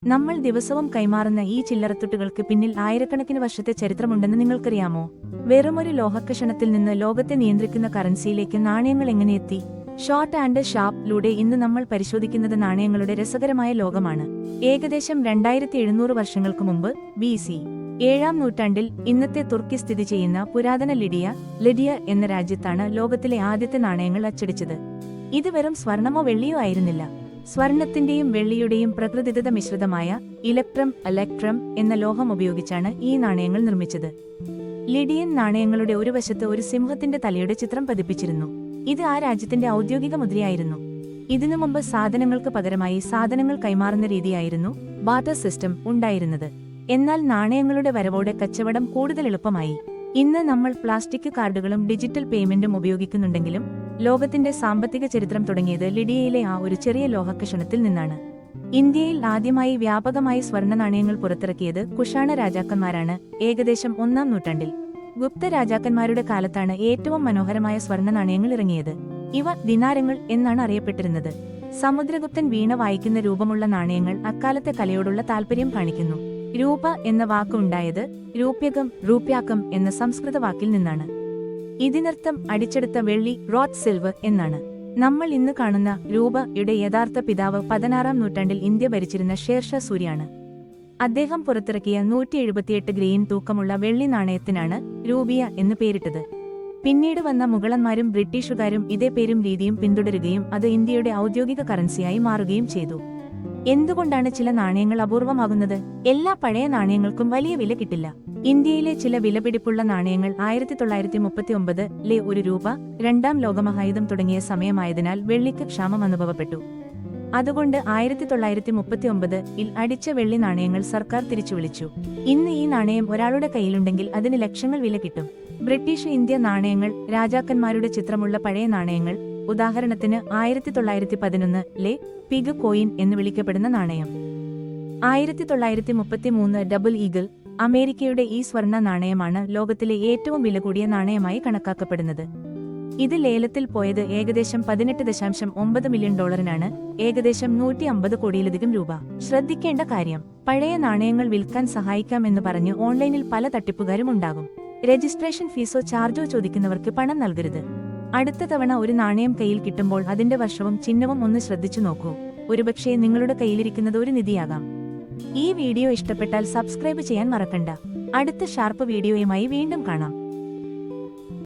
നമ്മൾ ദിവസവും കൈമാറുന്ന ഈ ചില്ലറത്തുട്ടുകൾക്ക് പിന്നിൽ ആയിരക്കണക്കിന് വർഷത്തെ ചരിത്രമുണ്ടെന്ന് നിങ്ങൾക്കറിയാമോ? വെറുമൊരു ലോഹക്കഷണത്തിൽ നിന്ന് ലോകത്തെ നിയന്ത്രിക്കുന്ന കറൻസിയിലേക്ക് നാണയങ്ങൾ എങ്ങനെയെത്തി? ഷോർട്ട് ആൻഡ് ഷാർപ്പ് ഇന്ന് നമ്മൾ പരിശോധിക്കുന്നത് നാണയങ്ങളുടെ രസകരമായ ലോകമാണ്. ഏകദേശം 2700 വർഷങ്ങൾക്ക് മുമ്പ് BC 7-ാം നൂറ്റാണ്ടിൽ ഇന്നത്തെ തുർക്കി സ്ഥിതി ചെയ്യുന്ന പുരാതന ലിഡിയ എന്ന രാജ്യത്താണ് ലോകത്തിലെ ആദ്യത്തെ നാണയങ്ങൾ അച്ചടിച്ചത്. ഇത് വെറും സ്വർണമോ വെള്ളിയോ ആയിരുന്നില്ല. സ്വർണത്തിന്റെയും വെള്ളിയുടെയും പ്രകൃതിദത്ത മിശ്രിതമായ ഇലക്ട്രം എന്ന ലോഹം ഉപയോഗിച്ചാണ് ഈ നാണയങ്ങൾ നിർമ്മിച്ചത്. ലിഡിയൻ നാണയങ്ങളുടെ ഒരു വശത്ത് ഒരു സിംഹത്തിന്റെ തലയുടെ ചിത്രം പതിപ്പിച്ചിരുന്നു. ഇത് ആ രാജ്യത്തിന്റെ ഔദ്യോഗിക മുദ്രയായിരുന്നു. ഇതിനു മുമ്പ് സാധനങ്ങൾക്ക് പകരമായി സാധനങ്ങൾ കൈമാറുന്ന രീതിയായിരുന്നു ബാർട്ടർ സിസ്റ്റം ഉണ്ടായിരുന്നത്. എന്നാൽ നാണയങ്ങളുടെ വരവോടെ കച്ചവടം കൂടുതൽ എളുപ്പമായി. ഇന്ന് നമ്മൾ പ്ലാസ്റ്റിക് കാർഡുകളും ഡിജിറ്റൽ പേയ്മെന്റും ഉപയോഗിക്കുന്നുണ്ടെങ്കിലും ലോകത്തിന്റെ സാമ്പത്തിക ചരിത്രം തുടങ്ങിയത് ലിഡിയയിലെ ആ ഒരു ചെറിയ ലോഹക്കഷണത്തിൽ നിന്നാണ്. ഇന്ത്യയിൽ ആദ്യമായി വ്യാപകമായി സ്വർണ്ണ നാണയങ്ങൾ പുറത്തിറക്കിയത് കുഷാണ രാജാക്കന്മാരാണ്. ഏകദേശം 1-ാം നൂറ്റാണ്ടിൽ ഗുപ്ത രാജാക്കന്മാരുടെ കാലത്താണ് ഏറ്റവും മനോഹരമായ സ്വർണ്ണ നാണയങ്ങൾ ഇറങ്ങിയത്. ഇവ ദിനാരങ്ങൾ എന്നാണ് അറിയപ്പെട്ടിരുന്നത്. സമുദ്രഗുപ്തൻ വീണ വായിക്കുന്ന രൂപമുള്ള നാണയങ്ങൾ അക്കാലത്തെ കലയോടുള്ള താൽപര്യം കാണിക്കുന്നു. രൂപ എന്ന വാക്ക് ഉണ്ടായത് രൂപ്യാക്കം എന്ന സംസ്കൃത വാക്കിൽ നിന്നാണ്. ഇതിനർത്ഥം അടിച്ചെടുത്ത വെള്ളി, റോട്ട് സിൽവർ എന്നാണ്. നമ്മൾ ഇന്ന് കാണുന്ന രൂപയുടെ യഥാർത്ഥ പിതാവ് 16-ാം നൂറ്റാണ്ടിൽ ഇന്ത്യ ഭരിച്ചിരുന്ന ഷേർഷാ സൂരിയാണ്. അദ്ദേഹം പുറത്തിറക്കിയ 178 ഗ്രെയിൻ തൂക്കമുള്ള വെള്ളി നാണയത്തിനാണ് രൂപിയ എന്ന് പേരിട്ടത്. പിന്നീട് വന്ന മുഗളന്മാരും ബ്രിട്ടീഷുകാരും ഇതേ പേരും രീതിയും പിന്തുടരുകയും അത് ഇന്ത്യയുടെ ഔദ്യോഗിക കറൻസിയായി മാറുകയും ചെയ്തു. എന്തുകൊണ്ടാണ് ചില നാണയങ്ങൾ അപൂർവമാകുന്നത്? എല്ലാ പഴയ നാണയങ്ങൾക്കും വലിയ വില കിട്ടില്ല. ഇന്ത്യയിലെ ചില വിലപിടിപ്പുള്ള നാണയങ്ങൾ 1939-ലെ ഒരു രൂപ, 2-ാം ലോകമഹായുദ്ധം തുടങ്ങിയ സമയമായതിനാൽ വെള്ളിക്ക് ക്ഷാമം അനുഭവപ്പെട്ടു. അതുകൊണ്ട് 1939-ൽ അടിച്ച വെള്ളി നാണയങ്ങൾ സർക്കാർ തിരിച്ചുവിളിച്ചു. ഇന്ന് ഈ നാണയം ഒരാളുടെ കയ്യിലുണ്ടെങ്കിൽ അതിന് ലക്ഷങ്ങൾ വില കിട്ടും. ബ്രിട്ടീഷ് ഇന്ത്യ നാണയങ്ങൾ, രാജാക്കന്മാരുടെ ചിത്രമുള്ള പഴയ നാണയങ്ങൾ, ഉദാഹരണത്തിന് 1911-ലെ പിഗ് കോയിൻ എന്ന് വിളിക്കപ്പെടുന്ന നാണയം. 1933 ഡബിൾ ഈഗിൾ, അമേരിക്കയുടെ ഈ സ്വർണ്ണ നാണയമാണ് ലോകത്തിലെ ഏറ്റവും വില കൂടിയ നാണയമായി കണക്കാക്കപ്പെടുന്നത്. ഇത് ലേലത്തിൽ പോയത് ഏകദേശം $18.9 മില്യൺ, ഏകദേശം 150 കോടിയിലധികം രൂപ. ശ്രദ്ധിക്കേണ്ട കാര്യം, പഴയ നാണയങ്ങൾ വിൽക്കാൻ സഹായിക്കാം എന്ന് പറഞ്ഞ് ഓൺലൈനിൽ പല തട്ടിപ്പുകാരും ഉണ്ടാകും. രജിസ്ട്രേഷൻ ഫീസോ ചാർജോ ചോദിക്കുന്നവർക്ക് പണം നൽകരുത്. അടുത്ത തവണ ഒരു നാണയം കയ്യിൽ കിട്ടുമ്പോൾ അതിന്റെ വർഷവും ചിഹ്നവും ഒന്ന് ശ്രദ്ധിച്ചു നോക്കൂ. ഒരുപക്ഷേ നിങ്ങളുടെ കയ്യിലിരിക്കുന്നത് ഒരു നിധിയാകാം. ഈ വീഡിയോ ഇഷ്ടപ്പെട്ടാൽ സബ്സ്ക്രൈബ് ചെയ്യാൻ മറക്കണ്ട. അടുത്ത ഷാർപ്പ് വീഡിയോയുമായി വീണ്ടും കാണാം.